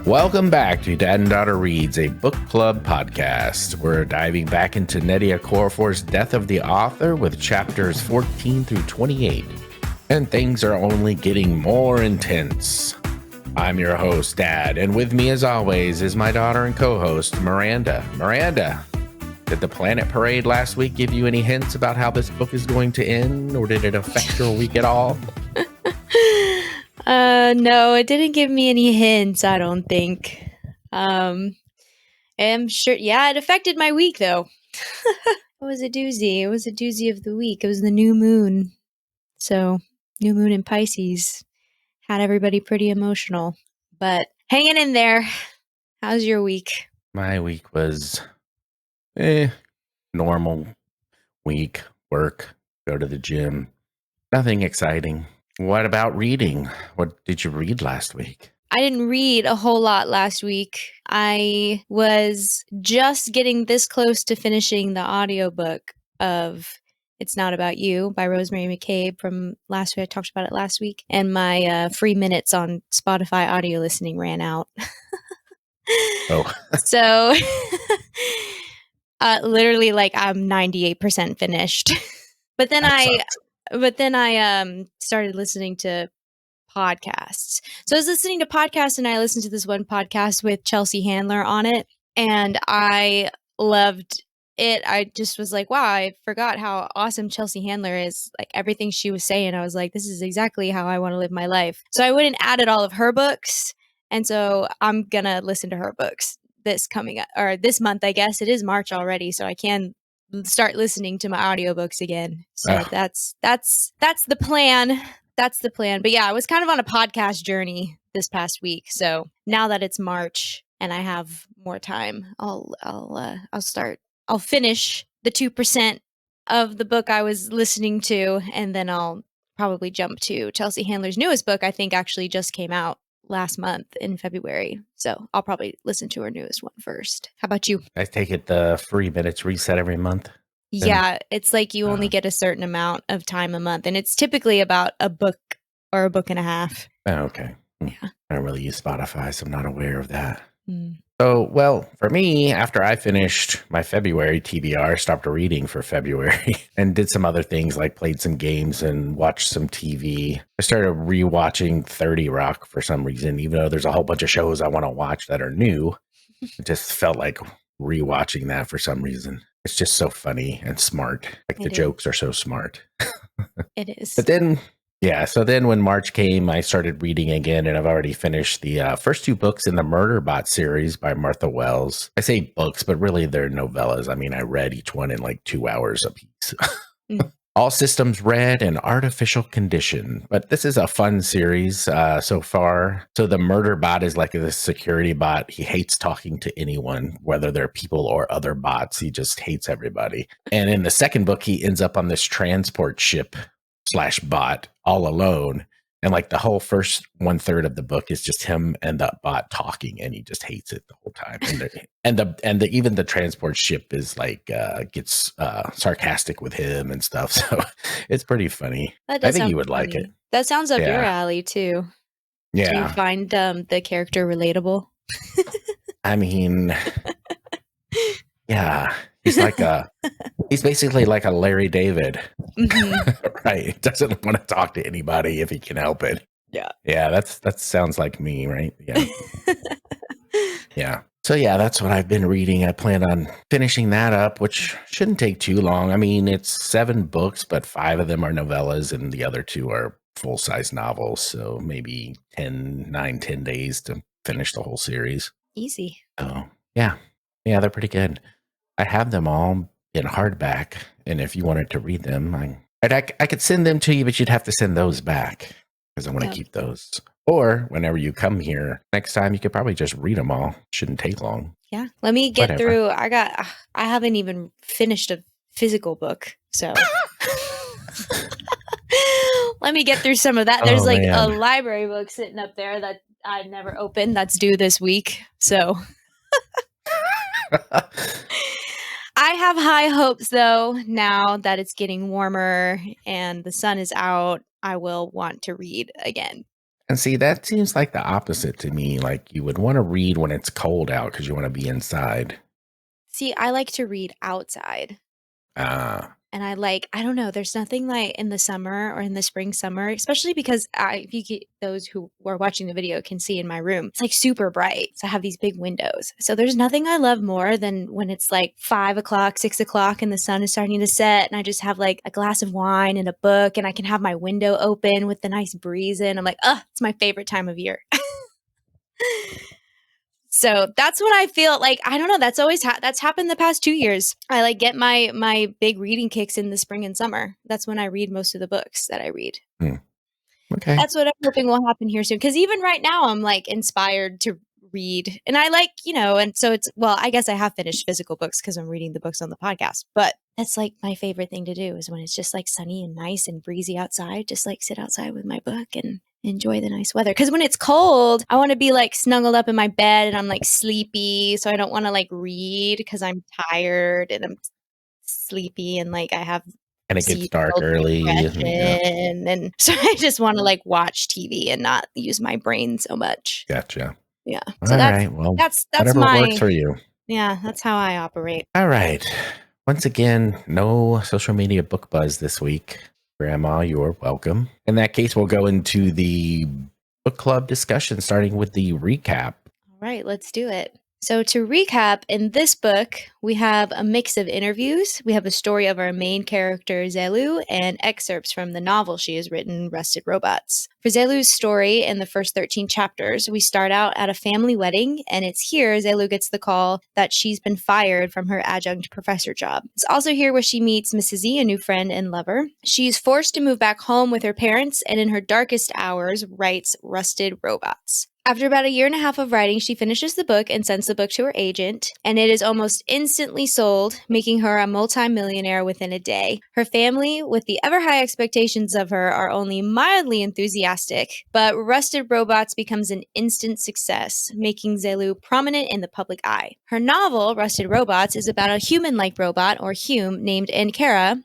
Welcome back to Dad and Daughter Reads, a book club podcast. We're diving back into Nnedi Okorafor's Death of the Author with chapters 14 through 28. And things are only getting more intense. I'm your host, Dad, and with me as always is my daughter and co-host, Miranda. Miranda, did the Planet Parade last week give you any hints about how this book is going to end, or did it affect your week at all? No, it didn't give me any hints, I don't think. I'm sure, yeah, it affected my week, though. It was a doozy. It was a doozy of the week. It was the new moon. So, new moon in Pisces had everybody pretty emotional. But hanging in there. How's your week? My week was normal week, work, go to the gym. Nothing exciting. What about reading? What did you read last week? I didn't read a whole lot last week. I was just getting this close to finishing the audiobook of It's Not About You by Rosemary McCabe from last week. I talked about it last week. And my free minutes on Spotify audio listening ran out. Oh. So literally like I'm 98% finished. But then I started listening to podcasts. So I was listening to podcasts, and I listened to this one podcast with Chelsea Handler on it, and I loved it. I just was like, wow, I forgot how awesome Chelsea Handler is. Like everything she was saying, I was like, this is exactly how I want to live my life. So I went and added all of her books, and so I'm gonna listen to her books this month, I guess. It is March already, so I can start listening to my audiobooks again. So that's the plan. That's the plan. But yeah, I was kind of on a podcast journey this past week. So now that it's March and I have more time, I'll finish the 2% of the book I was listening to, and then I'll probably jump to Chelsea Handler's newest book. I think actually just came out last month in February. So I'll probably listen to her newest one first. How about you? I take it the free minutes reset every month. Yeah, it's like you only get a certain amount of time a month, and it's typically about a book or a book and a half. Oh, okay. Yeah. I don't really use Spotify, so I'm not aware of that. Mm. So, well, for me, after I finished my February TBR, stopped reading for February and did some other things like played some games and watched some TV. I started rewatching 30 Rock for some reason, even though there's a whole bunch of shows I want to watch that are new. It just felt like rewatching that for some reason. It's just so funny and smart. Like the jokes are so smart. It is. But then, yeah, so then when March came, I started reading again, and I've already finished the first 2 books in the Murderbot series by Martha Wells. I say books, but really they're novellas. I mean, I read each one in like 2 hours apiece. All Systems Red and Artificial Condition. But this is a fun series so far. So the Murderbot is like this security bot. He hates talking to anyone, whether they're people or other bots. He just hates everybody. And in the second book, he ends up on this transport ship / bot all alone. And like the whole first 1/3 of the book is just him and the bot talking, and he just hates it the whole time. And even the transport ship is like gets sarcastic with him and stuff. So it's pretty funny. I think you would like it. That sounds up your alley too. Yeah. Do you find the character relatable? I mean, yeah. He's basically like a Larry David. Mm-hmm. Right. He doesn't want to talk to anybody if he can help it. Yeah. Yeah, that sounds like me, right? Yeah. Yeah. So yeah, that's what I've been reading. I plan on finishing that up, which shouldn't take too long. I mean, it's 7 books, but 5 of them are novellas and the other 2 are full-size novels. So maybe 10 days to finish the whole series. Easy. Oh, yeah. Yeah, they're pretty good. I have them all in hardback, and if you wanted to read them, I could send them to you, but you'd have to send those back because I want to keep those. Or whenever you come here next time, you could probably just read them all. Shouldn't take long. Yeah, let me get through. I haven't even finished a physical book, so let me get through some of that. There's a library book sitting up there that I never opened. That's due this week, so. I have high hopes, though, now that it's getting warmer and the sun is out. I will want to read again. And see, that seems like the opposite to me. Like you would want to read when it's cold out because you want to be inside. See, I like to read outside. Ah, And I don't know, there's nothing like in the summer or in the spring, summer, especially because if you get those who are watching the video can see in my room, it's like super bright. So I have these big windows. So there's nothing I love more than when it's like 5 o'clock, 6 o'clock and the sun is starting to set and I just have like a glass of wine and a book and I can have my window open with the nice breeze in. I'm like, oh, it's my favorite time of year. So that's when I feel like, I don't know, that's always that's happened the past 2 years. I like get my big reading kicks in the spring and summer. That's when I read most of the books that I read. okay. That's what I'm hoping will happen here soon. Because even right now, I'm like inspired to read, and I like, and so I guess I have finished physical books because I'm reading the books on the podcast. But that's like my favorite thing to do is when it's just like sunny and nice and breezy outside, just like sit outside with my book and enjoy the nice weather. Because when it's cold, I want to be like snuggled up in my bed and I'm like sleepy, so I don't want to like read because I'm tired and I'm sleepy and like I have And it gets dark seasonal early. depression, and so I just want to like watch TV and not use my brain so much. Gotcha. Yeah. All So right. Well, that's whatever works my for you. yeah, that's how I operate. All right. Once again, no social media book buzz this week. Grandma, you're welcome. In that case, we'll go into the book club discussion, starting with the recap. All right, let's do it. So to recap, in this book, we have a mix of interviews. We have a story of our main character, Zelu, and excerpts from the novel she has written, Rusted Robots. For Zelu's story in the first 13 chapters, we start out at a family wedding, and it's here Zelu gets the call that she's been fired from her adjunct professor job. It's also here where she meets Mrs. Z, a new friend and lover. She's forced to move back home with her parents, and in her darkest hours, writes Rusted Robots. After about 1.5 years of writing, she finishes the book and sends the book to her agent, and it is almost instantly sold, making her a multimillionaire within a day. Her family, with the ever-high expectations of her, are only mildly enthusiastic, but Rusted Robots becomes an instant success, making Zelu prominent in the public eye. Her novel, Rusted Robots, is about a human-like robot, or Hume, named Ankara,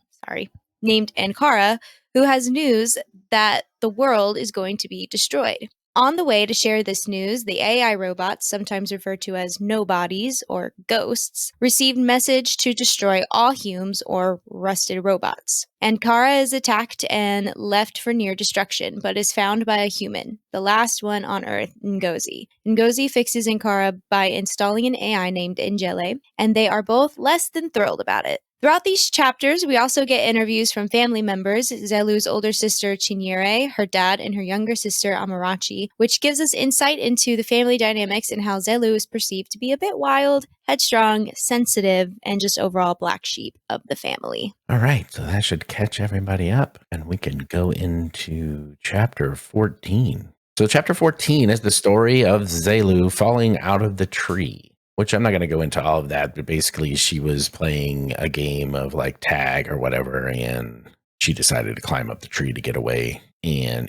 who has news that the world is going to be destroyed. On the way to share this news, the AI robots, sometimes referred to as nobodies or ghosts, received message to destroy all Humes or rusted robots. Ankara is attacked and left for near destruction, but is found by a human, the last one on Earth, Ngozi. Ngozi fixes Ankara by installing an AI named Angele, and they are both less than thrilled about it. Throughout these chapters, we also get interviews from family members, Zelu's older sister Chinyere, her dad, and her younger sister Amarachi, which gives us insight into the family dynamics and how Zelu is perceived to be a bit wild, headstrong, sensitive, and just overall black sheep of the family. All right, so that should catch everybody up, and we can go into chapter 14. So chapter 14 is the story of Zelu falling out of the tree. Which I'm not going to go into all of that, but basically she was playing a game of like tag or whatever, and she decided to climb up the tree to get away, and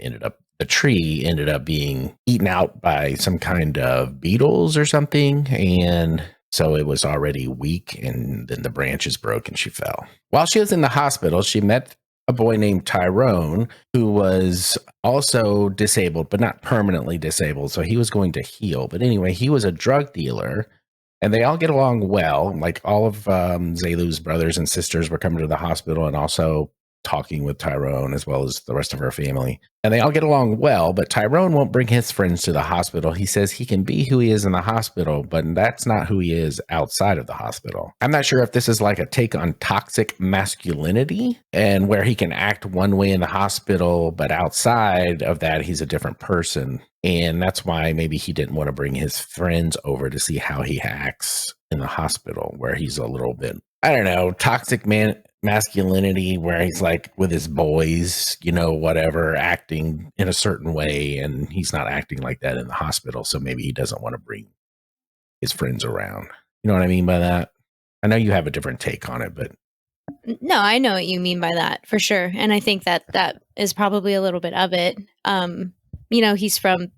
the tree ended up being eaten out by some kind of beetles or something, and so it was already weak, and then the branches broke and she fell. While she was in the hospital, she met a boy named Tyrone who was also disabled, but not permanently disabled, so he was going to heal. But anyway, he was a drug dealer. And they all get along well. Like all of Zelu's brothers and sisters were coming to the hospital and also talking with Tyrone as well as the rest of her family. And they all get along well, but Tyrone won't bring his friends to the hospital. He says he can be who he is in the hospital, but that's not who he is outside of the hospital. I'm not sure if this is like a take on toxic masculinity and where he can act one way in the hospital, but outside of that, he's a different person. And that's why maybe he didn't want to bring his friends over to see how he acts in the hospital, where he's a little bit, I don't know, toxic masculinity, where he's like with his boys, whatever, acting in a certain way. And he's not acting like that in the hospital. So maybe he doesn't want to bring his friends around. You know what I mean by that? I know you have a different take on it, but. No, I know what you mean by that for sure. And I think that is probably a little bit of it. He's from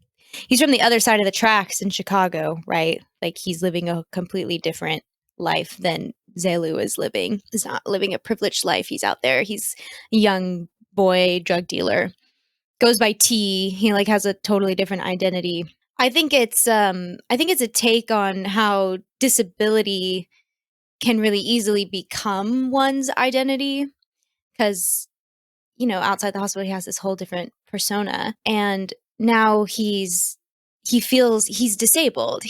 the other side of the tracks in Chicago, right? Like he's living a completely different life than Zelu is living. He's not living a privileged life. He's out there. He's a young boy drug dealer. goes by T. He like has a totally different identity. I think it's a take on how disability can really easily become one's identity, because outside the hospital he has this whole different persona, and now he feels he's disabled.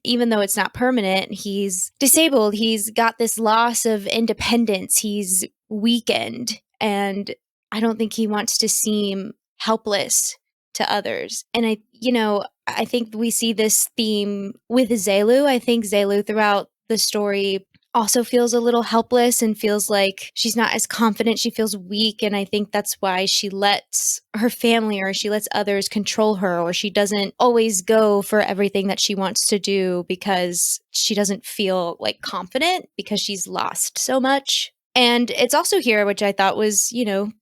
Even though it's not permanent, he's disabled. He's got this loss of independence. He's weakened, and I don't think he wants to seem helpless to others. And I think we see this theme with Zelu. I think Zelu throughout the story also feels a little helpless and feels like she's not as confident. She feels weak. And I think that's why she lets her family or she lets others control her, or she doesn't always go for everything that she wants to do because she doesn't feel like confident because she's lost so much. And it's also here, which I thought was,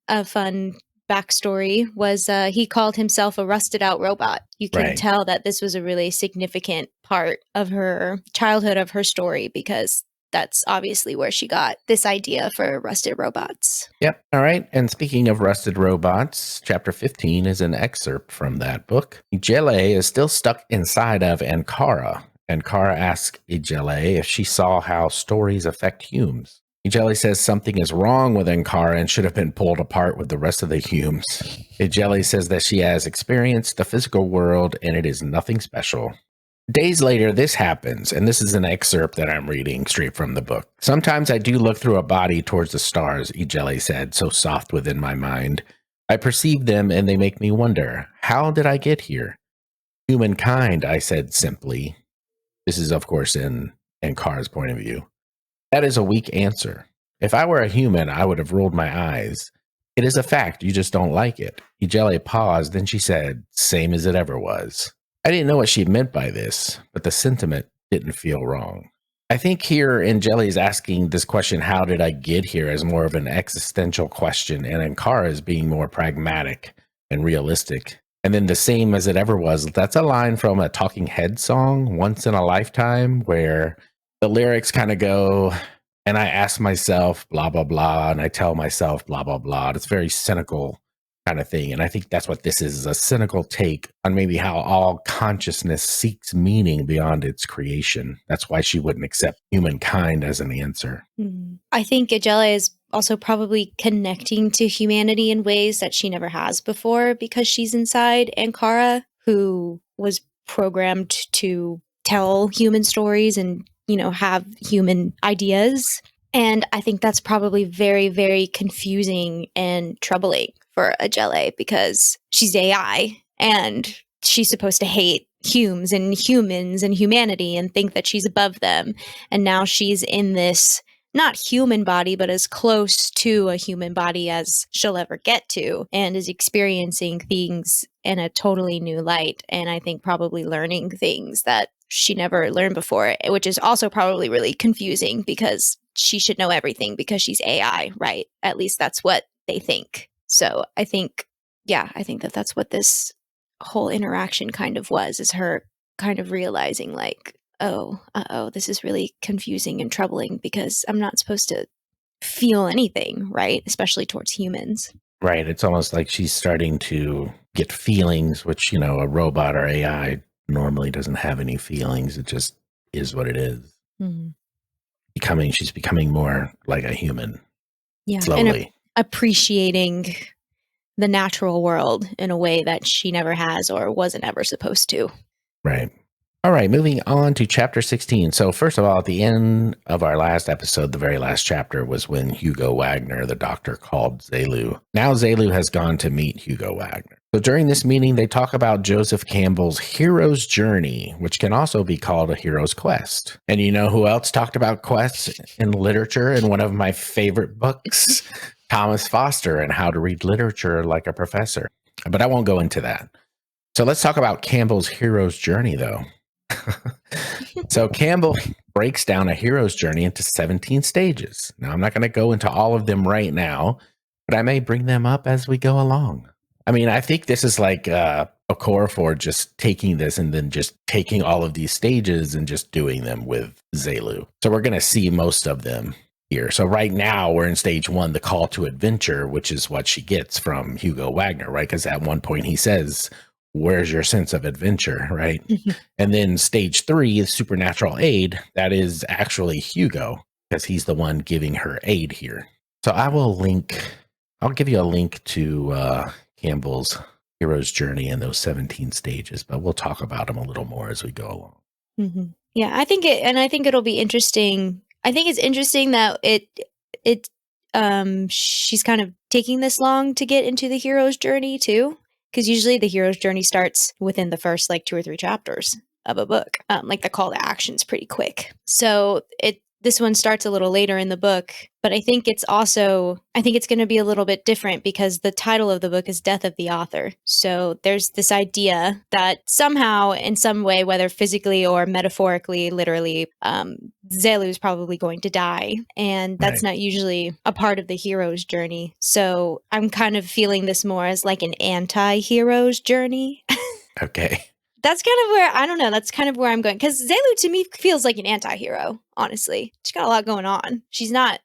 a fun backstory, was he called himself a rusted out robot. You can tell that this was a really significant part of her childhood, of her story, because that's obviously where she got this idea for rusted robots. Yep. All right. And speaking of rusted robots, chapter 15 is an excerpt from that book. Ijele is still stuck inside of Ankara. Ankara asks Ijele if she saw how stories affect Humes. Ijele says something is wrong with Ankara and should have been pulled apart with the rest of the Humes. Ijele says that she has experienced the physical world and it is nothing special. Days later, this happens, and this is an excerpt that I'm reading straight from the book. Sometimes I do look through a body towards the stars, Ijele said, so soft within my mind. I perceive them and they make me wonder, how did I get here? Humankind, I said simply. This is, of course, in Ankara's point of view. That is a weak answer. If I were a human, I would have rolled my eyes. It is a fact, you just don't like it. Ijele paused, then she said, same as it ever was. I didn't know what she meant by this, but the sentiment didn't feel wrong. I think here Ijele is asking this question, how did I get here, as more of an existential question, and Ankara is being more pragmatic and realistic. And then the same as it ever was, that's a line from a Talking Heads song, Once in a Lifetime, where the lyrics kind of go, and I ask myself, blah, blah, blah, and I tell myself, blah, blah, blah. It's very cynical kind of thing. And I think that's what this is a cynical take on maybe how all consciousness seeks meaning beyond its creation. That's why she wouldn't accept humankind as an answer. I think Ijele is also probably connecting to humanity in ways that she never has before, because she's inside Ankara, who was programmed to tell human stories and, have human ideas. And I think that's probably very, very confusing and troubling for Ijele, because she's AI and she's supposed to hate Humes and humans and humanity and think that she's above them. And now she's in this not human body, but as close to a human body as she'll ever get to, and is experiencing things in a totally new light. And I think probably learning things that she never learned before, which is also probably really confusing because she should know everything because she's AI, right? At least that's what they think. So I think that that's what this whole interaction kind of was, is her kind of realizing like, this is really confusing and troubling because I'm not supposed to feel anything, right? Especially towards humans. Right. It's almost like she's starting to get feelings, which, a robot or AI normally doesn't have any feelings. It just is what it is. Mm-hmm. She's becoming more like a human. Yeah. Slowly. And appreciating the natural world in a way that she never has or wasn't ever supposed to. Right. All right, moving on to chapter 16. So first of all, at the end of our last episode, the very last chapter was when Hugo Wagner, the doctor, called Zelu. Now Zelu has gone to meet Hugo Wagner. So during this meeting, they talk about Joseph Campbell's hero's journey, which can also be called a hero's quest. And you know who else talked about quests in literature in one of my favorite books? Thomas Foster, and How to Read Literature Like a Professor. But I won't go into that. So let's talk about Campbell's hero's journey, though. So Campbell breaks down a hero's journey into 17 stages. Now, I'm not going to go into all of them right now, but I may bring them up as we go along. I mean, I think this is like Okorafor just taking this and then just taking all of these stages and just doing them with Zelu. So we're going to see most of them here. So right now we're in stage 1, the call to adventure, which is what she gets from Hugo Wagner, right? Because at one point he says, where's your sense of adventure, right? And then stage 3 is supernatural aid. That is actually Hugo, because he's the one giving her aid here. So I'll give you a link to Campbell's hero's journey in those 17 stages, but we'll talk about them a little more as we go along. Mm-hmm. Yeah, I think it'll be interesting. I think it's interesting that she's kind of taking this long to get into the hero's journey too, because usually the hero's journey starts within the first like 2 or 3 chapters of a book. Like the call to action's pretty quick. So this one starts a little later in the book, but I think it's going to be a little bit different because the title of the book is Death of the Author. So there's this idea that somehow, in some way, whether physically or metaphorically, literally, Zelu is probably going to die. And that's not usually a part of the hero's journey. So I'm kind of feeling this more as like an anti-hero's journey. Okay. That's kind of where, I don't know, that's kind of where I'm going. Because Zelu to me feels like an anti-hero, honestly. She's got a lot going on. She's not,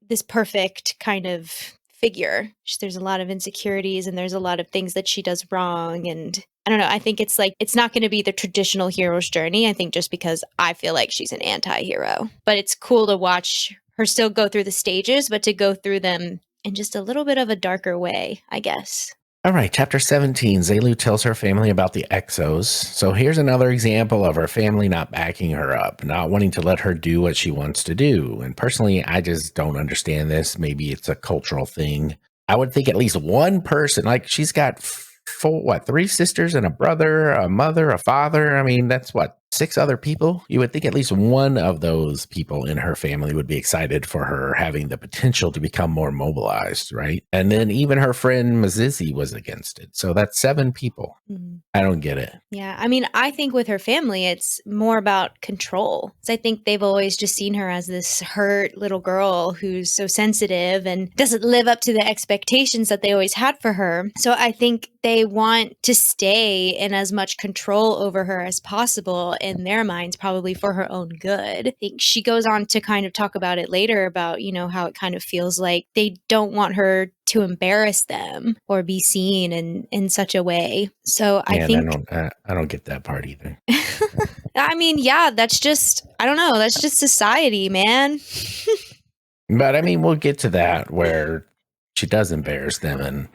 this perfect kind of figure. There's a lot of insecurities and there's a lot of things that she does wrong. And I don't know, I think it's not going to be the traditional hero's journey. I think just because I feel like she's an anti-hero. But it's cool to watch her still go through the stages, but to go through them in just a little bit of a darker way, I guess. All right, chapter 17, Zelu tells her family about the Exos. So here's another example of her family not backing her up, not wanting to let her do what she wants to do. And personally, I just don't understand this. Maybe it's a cultural thing. I would think at least one person, like she's got 3 sisters and a brother, a mother, a father. I mean, that's 6 other people. You would think at least one of those people in her family would be excited for her having the potential to become more mobilized, right? And then even her friend Mazizi was against it. So that's 7 people. Mm-hmm. I don't get it. Yeah. I mean, I think with her family, it's more about control. So I think they've always just seen her as this hurt little girl who's so sensitive and doesn't live up to the expectations that they always had for her. So I think they want to stay in as much control over her as possible in their minds, probably for her own good. I think she goes on to kind of talk about it later about, how it kind of feels like they don't want her to embarrass them or be seen in such a way. So I think I don't get that part either. I mean, yeah, that's just, I don't know, that's just society, man. But I mean, we'll get to that where she does embarrass them, and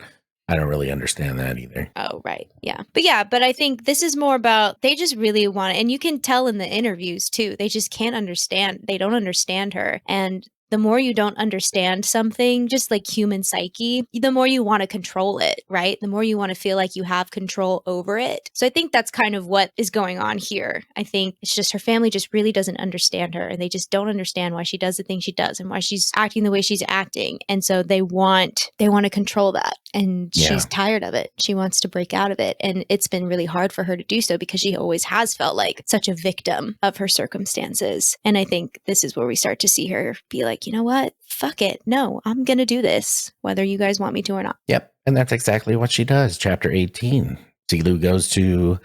I don't really understand that either. Oh, right. Yeah. But I think this is more about, they just really want, and you can tell in the interviews too, they just can't understand. They don't understand her. And the more you don't understand something, just like human psyche, the more you want to control it, right? The more you want to feel like you have control over it. So I think that's kind of what is going on here. I think it's just her family just really doesn't understand her, and they just don't understand why she does the things she does and why she's acting the way she's acting. And so they want to control that. And she's tired of it. She wants to break out of it. And it's been really hard for her to do so because she always has felt like such a victim of her circumstances. And I think this is where we start to see her be like, you know what? Fuck it. No, I'm going to do this, whether you guys want me to or not. Yep. And that's exactly what she does. Chapter 18. Zelu goes to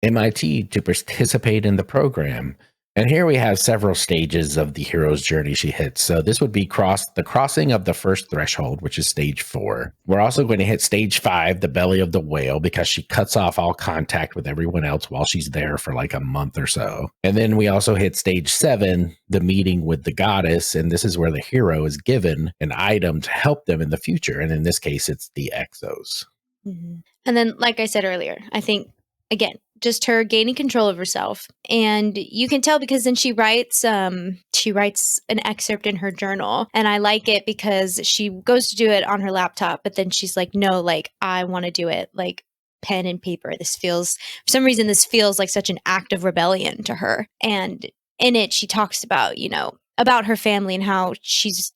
MIT to participate in the program. And here we have several stages of the hero's journey she hits. So this would be the crossing of the first threshold, which is stage 4. We're also going to hit stage 5, the belly of the whale, because she cuts off all contact with everyone else while she's there for like a month or so. And then we also hit stage 7, the meeting with the goddess. And this is where the hero is given an item to help them in the future. And in this case, it's the Exos. Mm-hmm. And then, like I said earlier, I think, again, just her gaining control of herself. And you can tell because then she writes an excerpt in her journal. And I like it because she goes to do it on her laptop, but then she's like, no, like, I want to do it like pen and paper. For some reason, this feels like such an act of rebellion to her. And in it, she talks about, about her family and how she's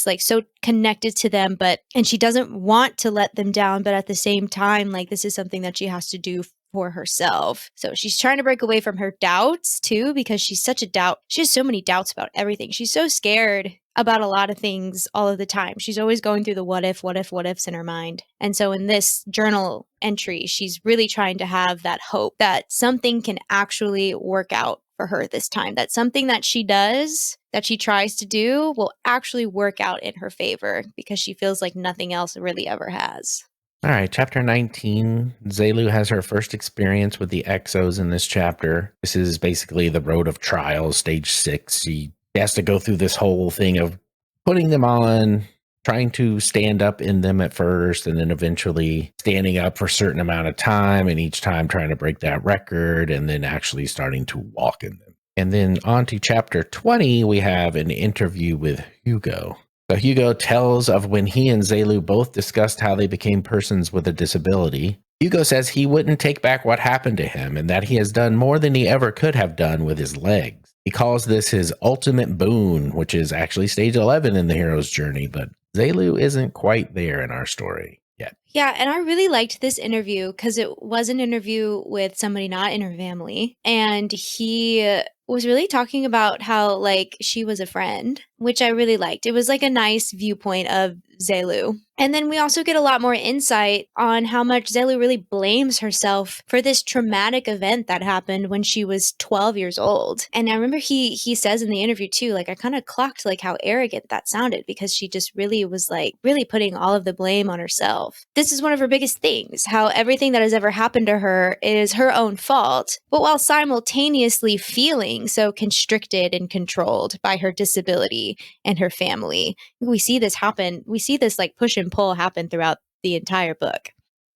like so connected to them, and she doesn't want to let them down. But at the same time, like, this is something that she has to do for herself. So she's trying to break away from her doubts too, because she's such a doubt. She has so many doubts about everything. She's so scared about a lot of things all of the time. She's always going through the what ifs in her mind. And so in this journal entry, she's really trying to have that hope that something can actually work out for her this time, that something that she does, that she tries to do, will actually work out in her favor because she feels like nothing else really ever has. All right, chapter 19. Zelu has her first experience with the exos in this chapter. This is basically the road of trials, stage 6. She has to go through this whole thing of putting them on, trying to stand up in them at first, and then eventually standing up for a certain amount of time, and each time trying to break that record, and then actually starting to walk in them. And then on to chapter 20, we have an interview with Hugo. So Hugo tells of when he and Zelu both discussed how they became persons with a disability. Hugo says he wouldn't take back what happened to him and that he has done more than he ever could have done with his legs. He calls this his ultimate boon, which is actually stage 11 in the hero's journey, but Zelu isn't quite there in our story yet. Yeah, and I really liked this interview because it was an interview with somebody not in her family, and he was really talking about how, like, she was a friend, which I really liked. It was like a nice viewpoint of Zelu. And then we also get a lot more insight on how much Zelu really blames herself for this traumatic event that happened when she was 12 years old. And I remember he says in the interview too, like, I kind of clocked like how arrogant that sounded because she just really was like really putting all of the blame on herself. This is one of her biggest things, how everything that has ever happened to her is her own fault, but while simultaneously feeling so constricted and controlled by her disability and her family. We see this happen. We see this like push and pull happen throughout the entire book.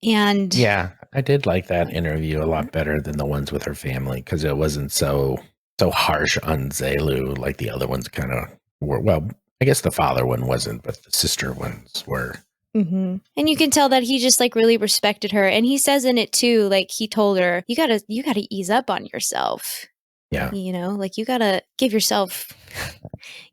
And yeah, I did like that interview a lot better than the ones with her family because it wasn't so harsh on Zelu like the other ones kind of were. Well, I guess the father one wasn't, but the sister ones were. Mm-hmm. And you can tell that he just like really respected her. And he says in it too, like he told her, you gotta ease up on yourself. Yeah. You know, like you gotta give yourself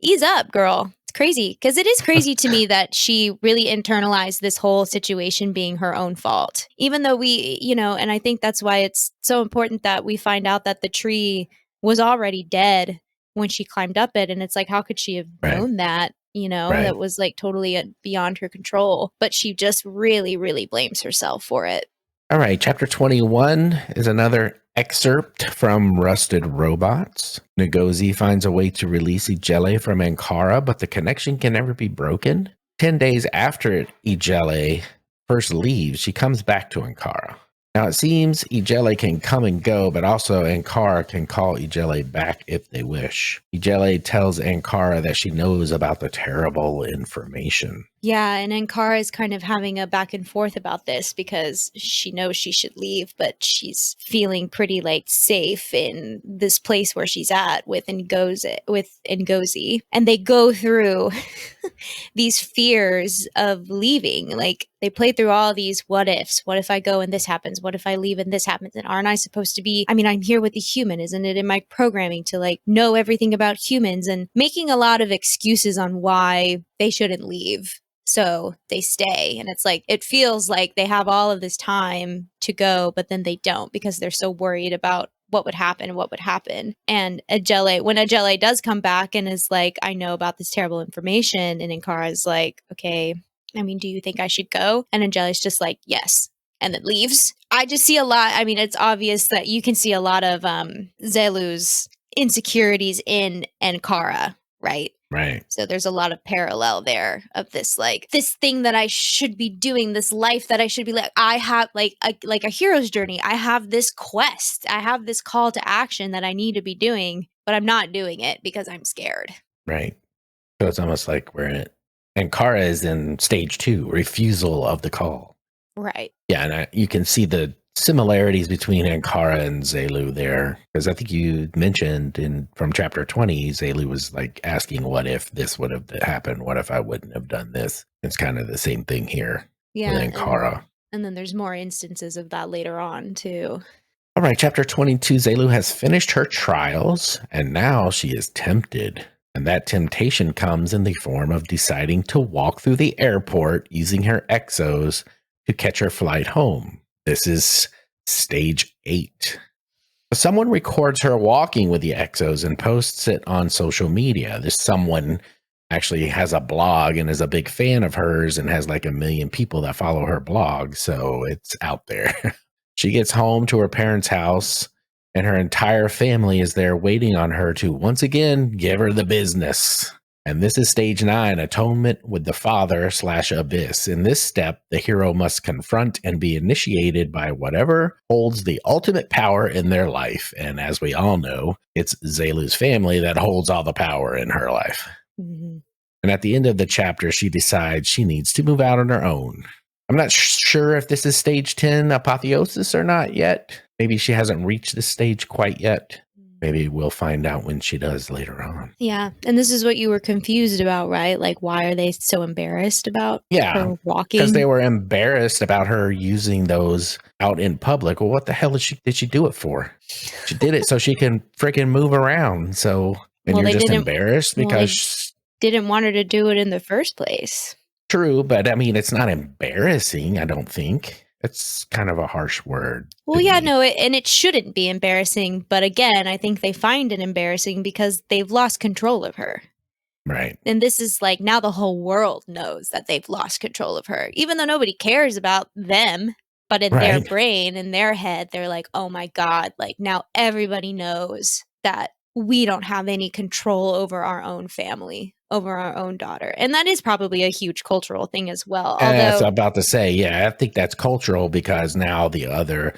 ease up, girl. It's crazy because it is crazy to me that she really internalized this whole situation being her own fault, even though we, you know, and I think that's why it's so important that we find out that the tree was already dead when she climbed up it. And it's like, how could she have known that? You know, that was like totally beyond her control, but she just really, really blames herself for it. All right. Chapter 21 is another excerpt from Rusted Robots. Ngozi finds a way to release Ijele from Ankara, but the connection can never be broken. 10 days after Ijele first leaves, she comes back to Ankara. Now, it seems Ijele can come and go, but also Ankara can call Ijele back if they wish. Ijele tells Ankara that she knows about the terrible information. Yeah, and Ankara is kind of having a back and forth about this because she knows she should leave, but she's feeling pretty like safe in this place where she's at with Ngozi. And they go through these fears of leaving. Like they play through all these what ifs. What if I go and this happens? What if I leave and this happens? And aren't I supposed to be, I mean, I'm here with the human, isn't it in my programming to like know everything about humans, and making a lot of excuses on why they shouldn't leave. So they stay. And it's like, it feels like they have all of this time to go, but then they don't because they're so worried about what would happen. And when Ijele does come back and is like, I know about this terrible information. And Ankara is like, okay, I mean, do you think I should go? And Ijele's just like, yes. And then leaves. I just see a lot. I mean, it's obvious that you can see a lot of Zelu's insecurities in Ankara, right? Right. So there's a lot of parallel there of this, like this thing that I should be doing, this life that I should be like, I have like a hero's journey. I have this quest. I have this call to action that I need to be doing, but I'm not doing it because I'm scared. Right. So it's almost like we're in it. Ankara is in stage 2, refusal of the call. Right. Yeah. And you can see the similarities between Ankara and Zelu there, because I think you mentioned from chapter 20, Zelu was like asking, what if this would have happened? What if I wouldn't have done this? It's kind of the same thing here with Ankara. And then there's more instances of that later on too. All right, chapter 22, Zelu has finished her trials and now she is tempted. And that temptation comes in the form of deciding to walk through the airport using her exos to catch her flight home. This is stage 8. Someone records her walking with the exos and posts it on social media. This someone actually has a blog and is a big fan of hers and has like 1 million people that follow her blog. So it's out there. She gets home to her parents' house and her entire family is there waiting on her to once again give her the business. And this is stage 9, atonement with the father/abyss. In this step, the hero must confront and be initiated by whatever holds the ultimate power in their life. And as we all know, it's Zelu's family that holds all the power in her life. Mm-hmm. And at the end of the chapter, she decides she needs to move out on her own. I'm not sure if this is stage 10 apotheosis or not yet. Maybe she hasn't reached this stage quite yet. Maybe we'll find out when she does later on. Yeah. And this is what you were confused about, right? Like, why are they so embarrassed about her walking? Because they were embarrassed about her using those out in public. Well, what the hell did she do it for? She did it so she can freaking move around. So, and you're just embarrassed because... They didn't want her to do it in the first place. True, but I mean, it's not embarrassing, I don't think. It's kind of a harsh word. Well, yeah, no, and it shouldn't be embarrassing. But again, I think they find it embarrassing because they've lost control of her. Right. And this is like, now the whole world knows that they've lost control of her, even though nobody cares about them. But in their brain, in their head, they're like, oh my God, like now everybody knows that we don't have any control over our own family, over our own daughter. And that is probably a huge cultural thing as well. Although, I was about to say, yeah, I think that's cultural because now the other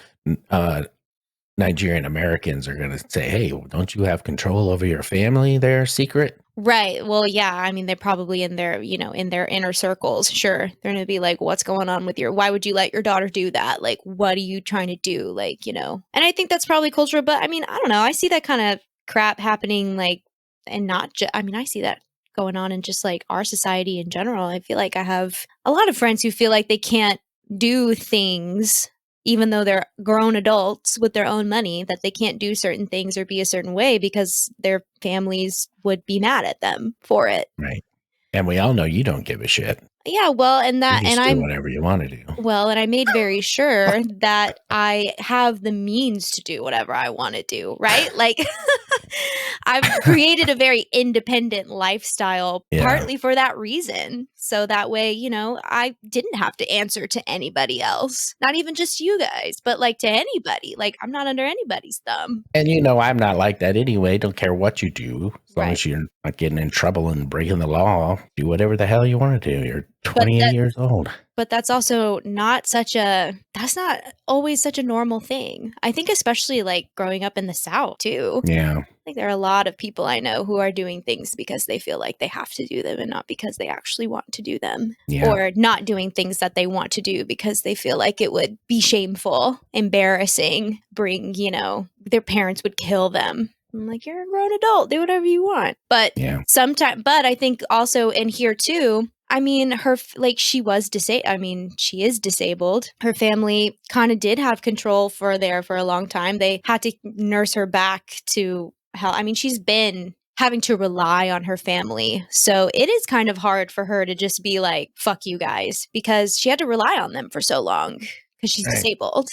Nigerian Americans are going to say, hey, don't you have control over your family there, secret? Right. Well, yeah. I mean, they're probably in their, in their inner circles. Sure. They're going to be like, what's going on with why would you let your daughter do that? Like, what are you trying to do? Like, and I think that's probably cultural, but I mean, I don't know. I see that kind of crap happening, like, and not just, I mean, I see that going on in just like our society in general. I feel like I have a lot of friends who feel like they can't do things, even though they're grown adults with their own money, that they can't do certain things or be a certain way because their families would be mad at them for it. Right. And we all know you don't give a shit. Yeah, well, and that, you and I'm whatever you want to do. Well, and I made very sure that I have the means to do whatever I want to do, right? Like, I've created a very independent lifestyle, partly for that reason. So that way, I didn't have to answer to anybody else, not even just you guys, but like to anybody. Like, I'm not under anybody's thumb. And I'm not like that anyway. Don't care what you do. As long as you're not getting in trouble and breaking the law, do whatever the hell you want to do. You're 28 years old. But that's also that's not always such a normal thing. I think especially like growing up in the South too. Yeah. I think there are a lot of people I know who are doing things because they feel like they have to do them and not because they actually want to do them. Yeah. Or not doing things that they want to do because they feel like it would be shameful, embarrassing, their parents would kill them. I'm like, you're a grown adult, do whatever you want. But but I think also in here too, I mean, she is disabled. Her family kind of did have control for a long time. They had to nurse her back to health. I mean, she's been having to rely on her family. So it is kind of hard for her to just be like, fuck you guys, because she had to rely on them for so long because she's disabled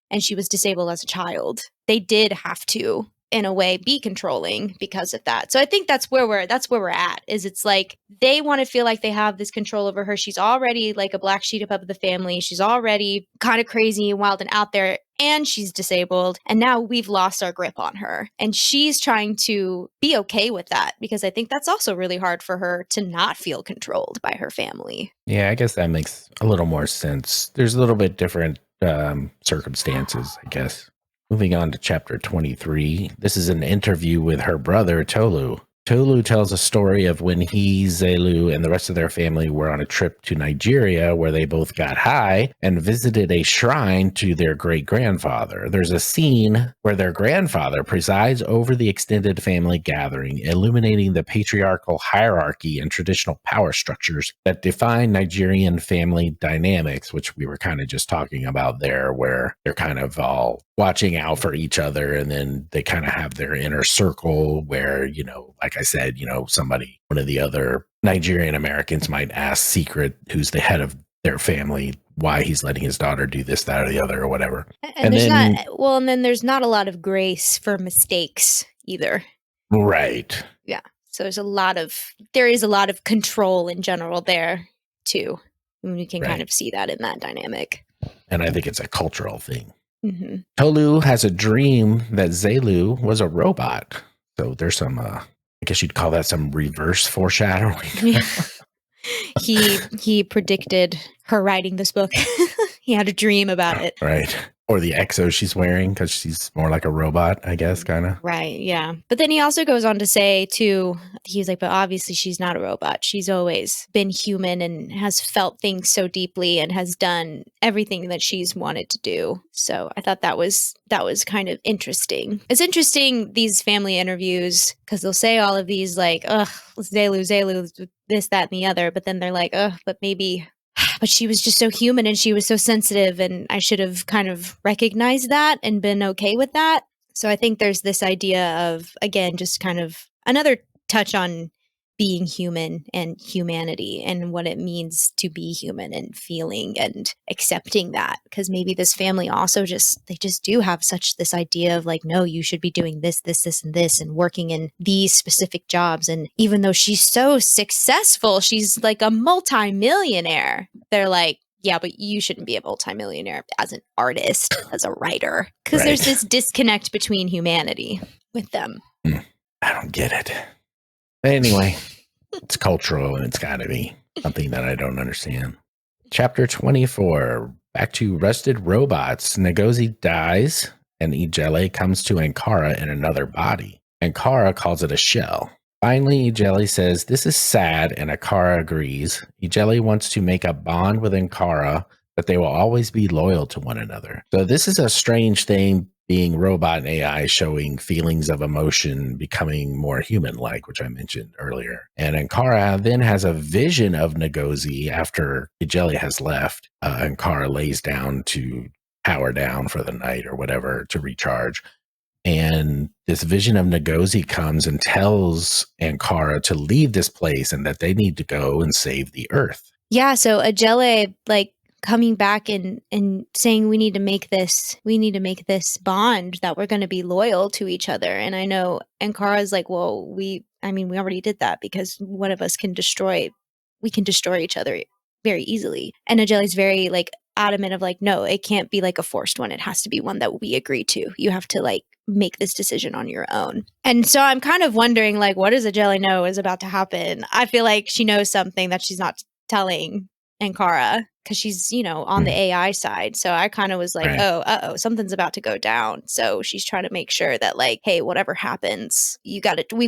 and she was disabled as a child. They did have to, in a way, be controlling because of that. So I think that's where we're at, is it's like they want to feel like they have this control over her. She's already like a black sheep of the family. She's already kind of crazy and wild and out there, and she's disabled. And now we've lost our grip on her. And she's trying to be okay with that, because I think that's also really hard for her to not feel controlled by her family. Yeah, I guess that makes a little more sense. There's a little bit different circumstances, I guess. Moving on to chapter 23, this is an interview with her brother, Tolu. Tolu tells a story of when he, Zelu, and the rest of their family were on a trip to Nigeria where they both got high and visited a shrine to their great-grandfather. There's a scene where their grandfather presides over the extended family gathering, illuminating the patriarchal hierarchy and traditional power structures that define Nigerian family dynamics, which we were kind of just talking about there, where they're kind of all watching out for each other, and then they kind of have their inner circle where, like I said, one of the other Nigerian Americans might ask Secret, who's the head of their family, why he's letting his daughter do this, that, or the other, or whatever. And then there's not a lot of grace for mistakes either. Right. Yeah. So there is a lot of control in general there too. And you can kind of see that in that dynamic. And I think it's a cultural thing. Mm-hmm. Tolu has a dream that Zelu was a robot. So there's some, I guess you'd call that some reverse foreshadowing. Yeah. He predicted her writing this book. He had a dream about it. Right. Or the exo she's wearing because she's more like a robot, I guess, kind of. Right, yeah. But then he also goes on to say, too, he's like, but obviously she's not a robot. She's always been human and has felt things so deeply and has done everything that she's wanted to do. So I thought that was kind of interesting. It's interesting, these family interviews, because they'll say all of these like, ugh, Zelu, this, that, and the other. But then they're like, ugh, but she was just so human and she was so sensitive, and I should have kind of recognized that and been okay with that. So I think there's this idea of, again, just kind of another touch on being human and humanity and what it means to be human and feeling and accepting that. Because maybe this family also they just do have such this idea of like, no, you should be doing this, and this, and working in these specific jobs. And even though she's so successful, she's like a multimillionaire. They're like, yeah, but you shouldn't be a multimillionaire as an artist, as a writer, because there's this disconnect between humanity with them. I don't get it. Anyway, it's cultural and it's got to be something that I don't understand. Chapter 24, back to Rusted Robots. Ngozi dies and Ijele comes to Ankara in another body. Ankara calls it a shell. Finally, Ijele says, this is sad, and Ankara agrees. Ijele wants to make a bond with Ankara, but they will always be loyal to one another. So this is a strange thing, being robot and AI showing feelings of emotion, becoming more human-like, which I mentioned earlier. And Ankara then has a vision of Ngozi after Ijele has left. Ankara lays down to power down for the night or whatever to recharge. And this vision of Ngozi comes and tells Ankara to leave this place and that they need to go and save the earth. Yeah, so Ijele, like, coming back and saying we need to make this bond that we're going to be loyal to each other. And I know Ankara's like, well, we already did that because one of us can destroy each other very easily. And Ijele's very like adamant of like, no, it can't be like a forced one. It has to be one that we agree to. You have to like make this decision on your own. And so I'm kind of wondering, like, what does Ijele know is about to happen? I feel like she knows something that she's not telling Ankara because she's, on the AI side. So I kind of was like, oh, something's about to go down. So she's trying to make sure that like, hey, whatever happens, we've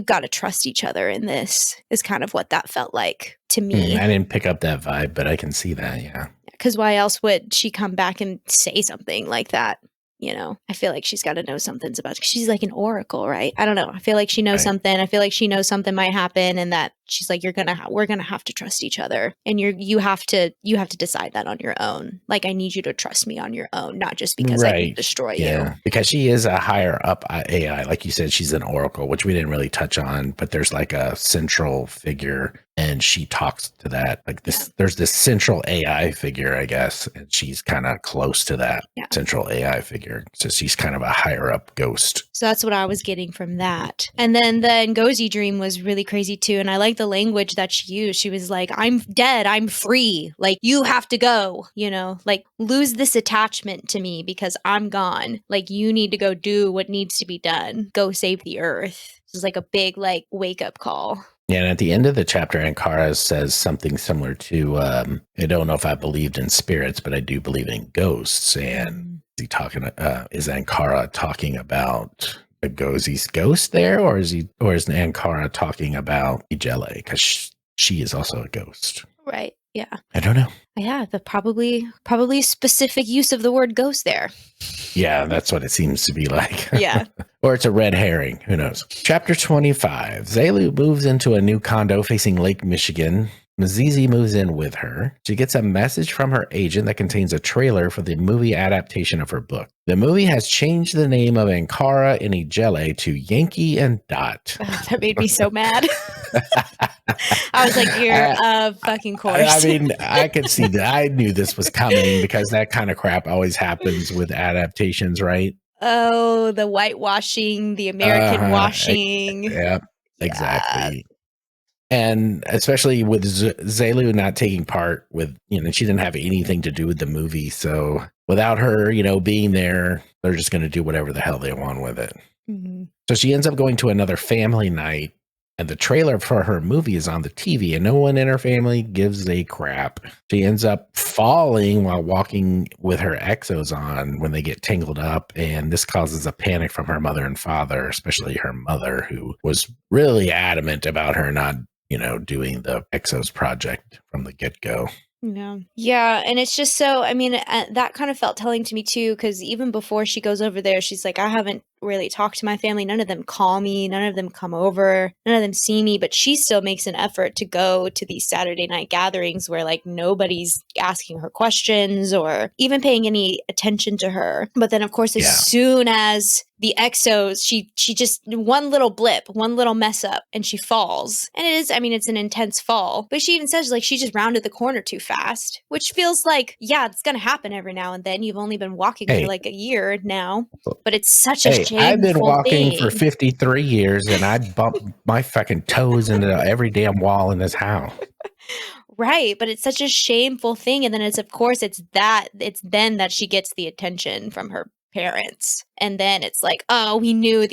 got to trust each other in this, is kind of what that felt like to me. I didn't pick up that vibe, but I can see that. Yeah. Because why else would she come back and say something like that? I feel like she's got to know something's about it. She's like an oracle, right? I don't know. I feel like she knows something. I feel like she knows something might happen, and that she's like, we're gonna have to trust each other, and you have to decide that on your own. Like, I need you to trust me on your own, not just because I can destroy you. Because she is a higher up AI, like you said, she's an oracle, which we didn't really touch on. But there's like a central figure, and she talks to that. Like this, there's this central AI figure, I guess, and she's kind of close to that central AI figure. So she's kind of a higher up ghost. So that's what I was getting from that. And then the Ngozi dream was really crazy too. And I like the language that she used. She was like, I'm dead. I'm free. Like, you have to go, like, lose this attachment to me because I'm gone. Like, you need to go do what needs to be done. Go save the earth. This is like a big, like, wake up call. Yeah, and at the end of the chapter, Ankara says something similar to, I don't know if I believed in spirits, but I do believe in ghosts. And is Ankara talking about Ngozi's ghost there, or is Ankara talking about Ijele? Because she is also a ghost. Right. Yeah. I don't know. Yeah, the probably specific use of the word ghost there. Yeah, that's what it seems to be like. Yeah. Or it's a red herring. Who knows? Chapter 25. Zelu moves into a new condo facing Lake Michigan. Mzizi moves in with her. She gets a message from her agent that contains a trailer for the movie adaptation of her book. The movie has changed the name of Ankara and Ijele to Yankee and Dot. Oh, that made me so mad. I was like, you're a fucking course. I mean, I could see that. I knew this was coming because that kind of crap always happens with adaptations, right? Oh, the whitewashing, the American washing. Yeah, exactly. And especially with Zelu not taking part with, she didn't have anything to do with the movie. So without her, being there, they're just going to do whatever the hell they want with it. Mm-hmm. So she ends up going to another family night, and the trailer for her movie is on the TV, and no one in her family gives a crap. She ends up falling while walking with her exos on when they get tangled up, and this causes a panic from her mother and father, especially her mother, who was really adamant about her not, doing the exos project from the get-go. Yeah. And it's just so, I mean, that kind of felt telling to me too, because even before she goes over there, she's like, I haven't really talked to my family. None of them call me. None of them come over. None of them see me. But she still makes an effort to go to these Saturday night gatherings where like nobody's asking her questions or even paying any attention to her. But then, of course, as soon as the exos, she just one little blip, one little mess up, and she falls. And it is, I mean, it's an intense fall. But she even says like she just rounded the corner too fast, which feels like, yeah, it's going to happen every now and then. You've only been walking for like a year now, but it's such a shameful I've been walking thing. for 53 years and I bump my fucking toes into every damn wall in this house. Right, but it's such a shameful thing. And then it's then that she gets the attention from her parents. And then it's like, oh, we knew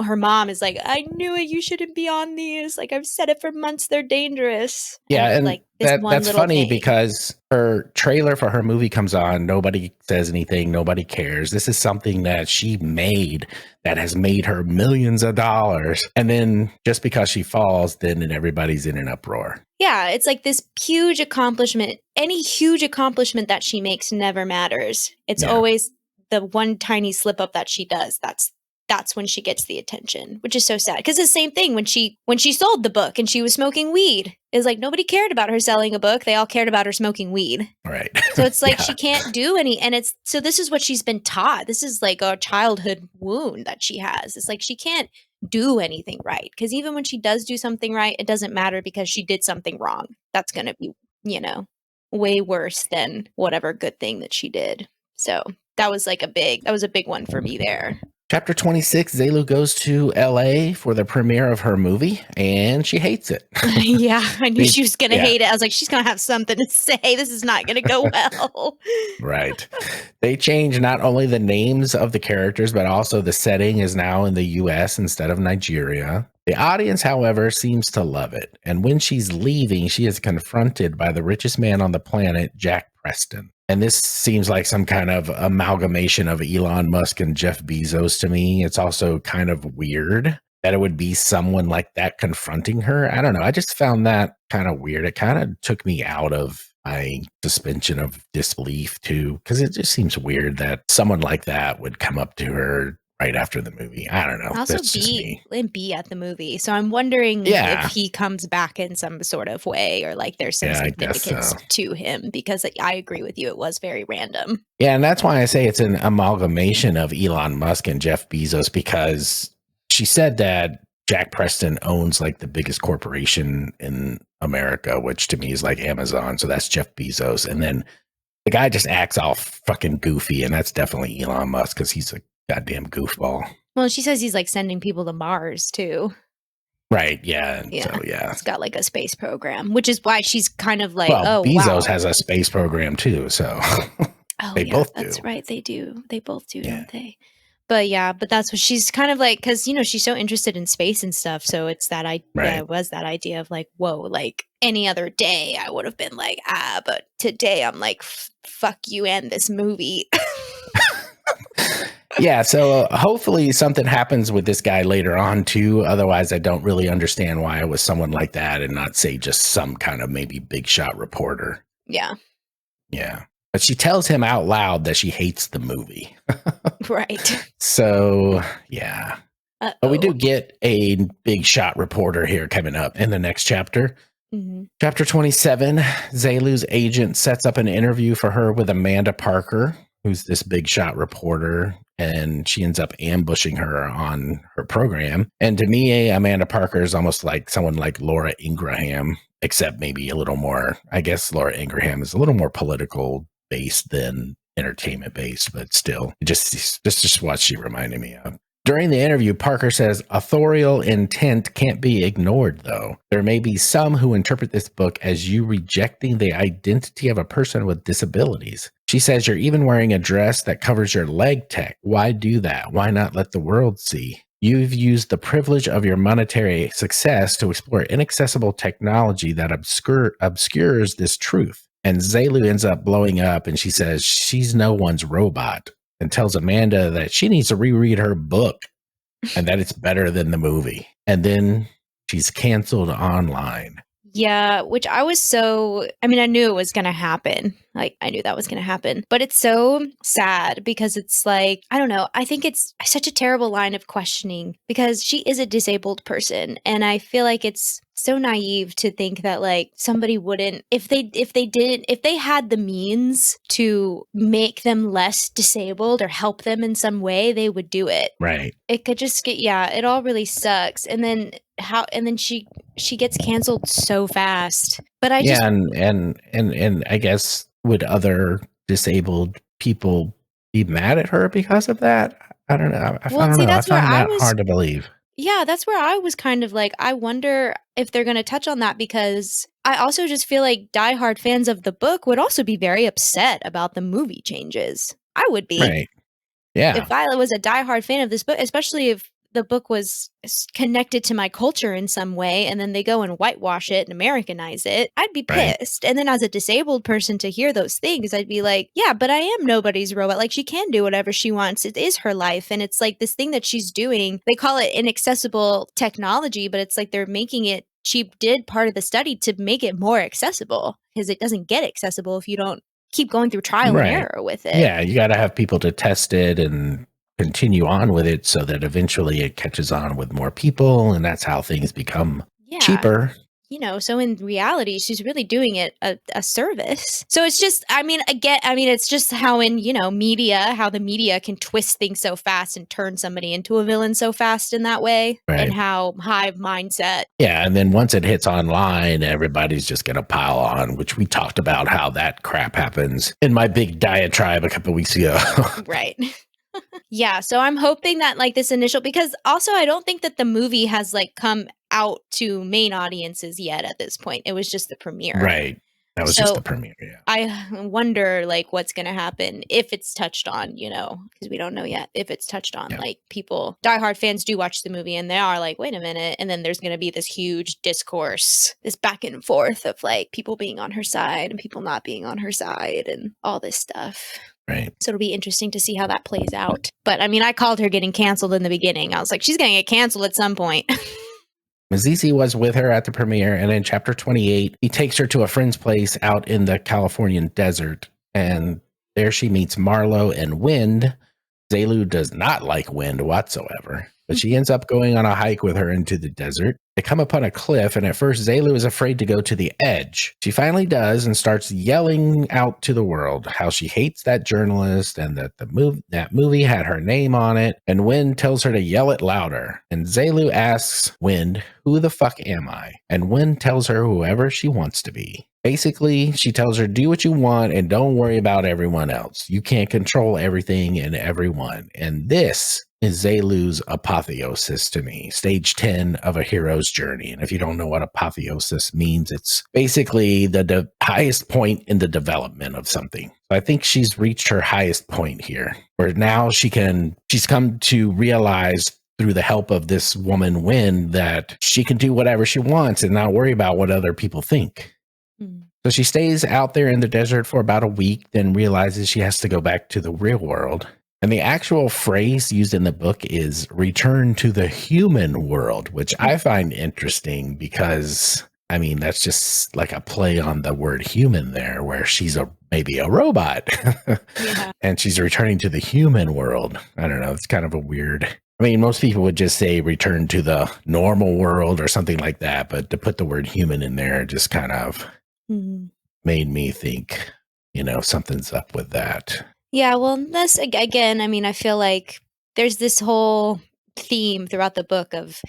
her mom is like, I knew it, you shouldn't be on these. Like, I've said it for months, they're dangerous. Yeah, and like that's funny thing. because her trailer for her movie comes on, nobody says anything, nobody cares. This is something that she made that has made her millions of dollars. And then just because she falls, then everybody's in an uproar. Yeah, it's like this huge accomplishment. Any huge accomplishment that she makes never matters. It's always the one tiny slip up that she does. That's when she gets the attention, which is so sad. Because it's the same thing when she sold the book and she was smoking weed. It's like nobody cared about her selling a book. They all cared about her smoking weed. Right. So it's like she can't do any. And so this is what she's been taught. This is like a childhood wound that she has. It's like she can't do anything right. Because even when she does do something right, it doesn't matter because she did something wrong. That's going to be, way worse than whatever good thing that she did. So that was a big one for me there. Chapter 26, Zelu goes to LA for the premiere of her movie, and she hates it. Yeah, I knew she was going to hate it. I was like, she's going to have something to say. This is not going to go well. Right. They change not only the names of the characters, but also the setting is now in the U.S. instead of Nigeria. The audience, however, seems to love it. And when she's leaving, she is confronted by the richest man on the planet, Jack Preston. And this seems like some kind of amalgamation of Elon Musk and Jeff Bezos to me. It's also kind of weird that it would be someone like that confronting her. I don't know. I just found that kind of weird. It kind of took me out of my suspension of disbelief too, because it just seems weird that someone like that would come up to her right after the movie. I don't know. Also be at the movie. So I'm wondering if he comes back in some sort of way or like there's some significance to him, because I agree with you. It was very random. Yeah. And that's why I say it's an amalgamation of Elon Musk and Jeff Bezos, because she said that Jack Preston owns like the biggest corporation in America, which to me is like Amazon. So that's Jeff Bezos. And then the guy just acts all fucking goofy. And that's definitely Elon Musk because he's a goddamn goofball. Well, she says he's like sending people to Mars too. Right. Yeah. Yeah. So, yeah. It's got like a space program, which is why she's kind of like, Bezos has a space program too. So they both do. That's right. They do. They both do, don't they? But that's what she's kind of like, because, she's so interested in space and stuff. So it's that it was that idea of like, whoa, like any other day I would have been like, but today I'm like, fuck you and this movie. Yeah, so hopefully something happens with this guy later on too. Otherwise, I don't really understand why it was someone like that and not say just some kind of maybe big shot reporter. Yeah. Yeah. But she tells him out loud that she hates the movie. Right. So, yeah. But we do get a big shot reporter here coming up in the next chapter. Mm-hmm. Chapter 27, Zelu's agent sets up an interview for her with Amanda Parker, who's this big shot reporter, and she ends up ambushing her on her program. And to me, Amanda Parker is almost like someone like Laura Ingraham, except maybe a little more, I guess Laura Ingraham is a little more political based than entertainment based, but still, just what she reminded me of. During the interview, Parker says authorial intent can't be ignored, though. There may be some who interpret this book as you rejecting the identity of a person with disabilities. She says you're even wearing a dress that covers your leg tech. Why do that? Why not let the world see? You've used the privilege of your monetary success to explore inaccessible technology that obscures this truth. And Zelu ends up blowing up, and she says she's no one's robot, and tells Amanda that she needs to reread her book and that it's better than the movie. And then she's canceled online. Yeah, which I knew it was going to happen. Like, I knew that was going to happen. But it's so sad because it's like, I don't know. I think it's such a terrible line of questioning because she is a disabled person. And I feel like it's so naive to think that like somebody wouldn't, if they had the means to make them less disabled or help them in some way, they would do it. Right. It could just get, it all really sucks. And then she gets canceled so fast. But and I guess would other disabled people be mad at her because of that? I don't know. I find that hard to believe. Yeah, that's where I was kind of like, I wonder if they're going to touch on that, because I also just feel like diehard fans of the book would also be very upset about the movie changes. I would be. Right. Yeah. If I was a diehard fan of this book, especially if the book was connected to my culture in some way, and then they go and whitewash it and Americanize it, I'd be pissed. Right. And then as a disabled person to hear those things, I'd be like, yeah, but I am nobody's robot. Like, she can do whatever she wants. It is her life. And it's like this thing that she's doing, they call it inaccessible technology, but it's like they're making it, she did part of the study to make it more accessible, because it doesn't get accessible if you don't keep going through trial and error with it. Yeah, you got to have people to test it and continue on with it so that eventually it catches on with more people, and that's how things become cheaper. So in reality, she's really doing it a service. So it's just, it's just how in, media, how the media can twist things so fast and turn somebody into a villain so fast in that way, and how hive mindset. Yeah, and then once it hits online, everybody's just going to pile on, which we talked about how that crap happens in my big diatribe a couple weeks ago. Right. Yeah, so I'm hoping that like this initial, because also I don't think that the movie has like come out to main audiences yet at this point. It was just the premiere. Right. That was just the premiere, yeah. I wonder like what's going to happen if it's touched on, because we don't know yet if it's touched on. Like, people, diehard fans do watch the movie and they are like, wait a minute. And then there's going to be this huge discourse, this back and forth of like people being on her side and people not being on her side and all this stuff. Right. So it'll be interesting to see how that plays out. But I called her getting canceled in the beginning. I was like, she's going to get canceled at some point. Mazizi was with her at the premiere, and in chapter 28, he takes her to a friend's place out in the Californian desert, and there she meets Marlo and Wind. Zelu does not like Wind whatsoever, but she ends up going on a hike with her into the desert. They come upon a cliff, and at first Zelu is afraid to go to the edge. She finally does and starts yelling out to the world how she hates that journalist and that that movie had her name on it. And Wind tells her to yell it louder. And Zelu asks Wind, "Who the fuck am I?" And Wind tells her whoever she wants to be. Basically, she tells her, do what you want and don't worry about everyone else. You can't control everything and everyone. And this is Zelu's apotheosis to me, stage 10 of a hero's journey. And if you don't know what apotheosis means, it's basically the highest point in the development of something. I think she's reached her highest point here, where now she's come to realize through the help of this woman, Wind, that she can do whatever she wants and not worry about what other people think. So she stays out there in the desert for about a week, then realizes she has to go back to the real world. And the actual phrase used in the book is return to the human world, which I find interesting because, that's just like a play on the word human there, where she's maybe a robot. Yeah. And she's returning to the human world. I don't know. It's kind of a weird. Most people would just say return to the normal world or something like that. But to put the word human in there just kind of made me think, something's up with that. Yeah, well, this again, I feel like there's this whole theme throughout the book of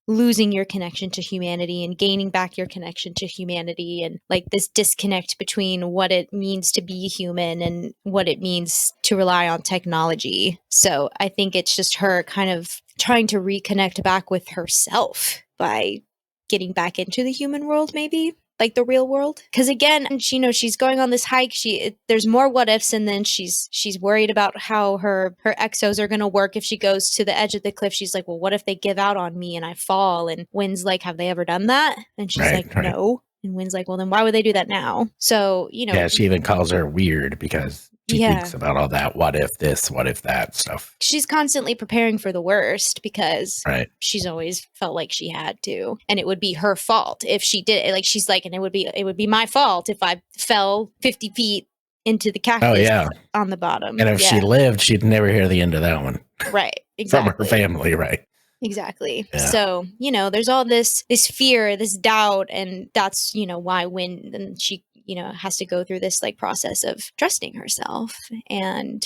losing your connection to humanity and gaining back your connection to humanity, and like this disconnect between what it means to be human and what it means to rely on technology. So I think it's just her kind of trying to reconnect back with herself by getting back into the human world, maybe like the real world. Because again, she's going on this hike. There's more what ifs, and then she's worried about how her exos are going to work if she goes to the edge of the cliff. She's like, well, what if they give out on me and I fall? And Wynn's like, have they ever done that? And she's no. And Wynn's like, well, then why would they do that now? So, Yeah, she even calls her weird because she thinks about all that. What if this? What if that stuff? She's constantly preparing for the worst because she's always felt like she had to. And it would be her fault if she did. Like, she's like, and it would be my fault if I fell 50 feet into the cactus on the bottom. And if she lived, she'd never hear the end of that one. Right. Exactly. From her family, right? Exactly. Yeah. So, there's all this fear, this doubt, and that's, why when she, has to go through this like process of trusting herself and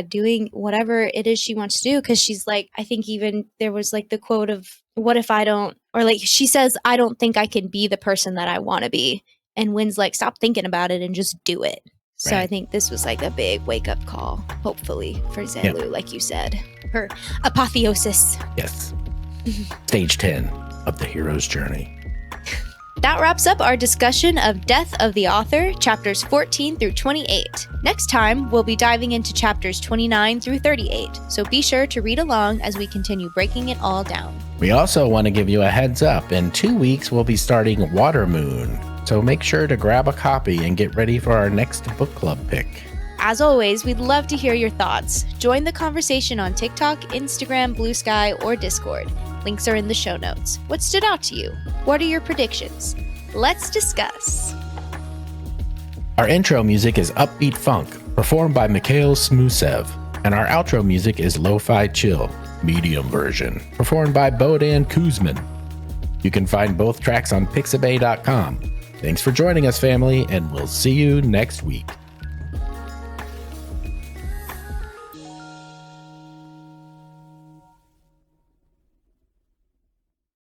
doing whatever it is she wants to do. Cause she's like, I think even there was like the quote of, what if I don't, or like she says, I don't think I can be the person that I want to be. And Wynn's like, stop thinking about it and just do it. So I think this was like a big wake up call, hopefully, for Zelu, like you said. Her apotheosis. Yes. Stage 10 of the hero's journey. That wraps up our discussion of Death of the Author, chapters 14 through 28. Next time, we'll be diving into chapters 29 through 38, so be sure to read along as we continue breaking it all down. We also want to give you a heads up. In 2 weeks, we'll be starting Water Moon, so make sure to grab a copy and get ready for our next book club pick. As always, we'd love to hear your thoughts. Join the conversation on TikTok, Instagram, Blue Sky, or Discord. Links are in the show notes. What stood out to you? What are your predictions? Let's discuss. Our intro music is Upbeat Funk, performed by Mikhail Smusev, and our outro music is Lo-Fi Chill, medium version, performed by Bodan Kuzmin. You can find both tracks on pixabay.com. Thanks for joining us, family, and we'll see you next week.